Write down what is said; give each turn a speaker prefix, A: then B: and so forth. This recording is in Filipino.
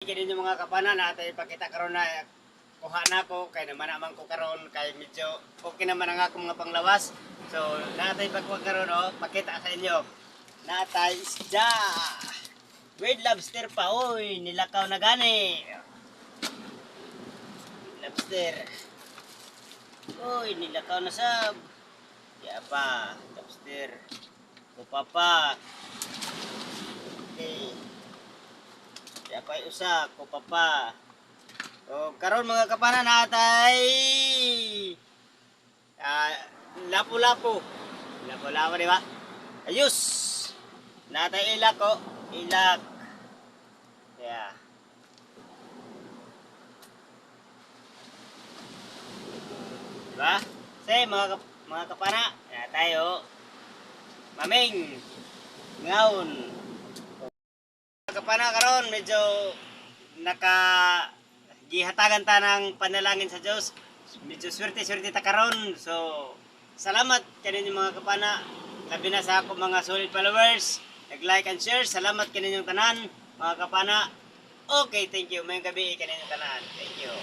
A: kaninyo mga kapana natay pakita karon na kuha na ko kay naman naman ko karon kay medyo okay naman ang akong mga panglawas. So natay pagkuha karon pakita sa inyo. Natay isda. With lobster pa oy, nilakaw na gani. Lobster. Oy, nilakaw na sab. Ya pa, lobster. Kupa pa. Okay. Ya pa usa, kupa pa. O karon mga kapana natay lapu-lapu. Lapu-lapu di ba? Ayos. Natay ilak ko, ilak. Yeah. Diba? Say mga kapana, tayo. Maming ngaon. Mga kapana karon medyo gihatagan ta ng panalangin sa Dios. Medyo swerte-swerte ta karon. So salamat kaninyo mga kapana. Labi na sa ako mga solid followers. Nag-like and share. Salamat kaninyong tanan mga kapana. Okay, thank you. Mayong gabi kaninyong tanan. Thank you.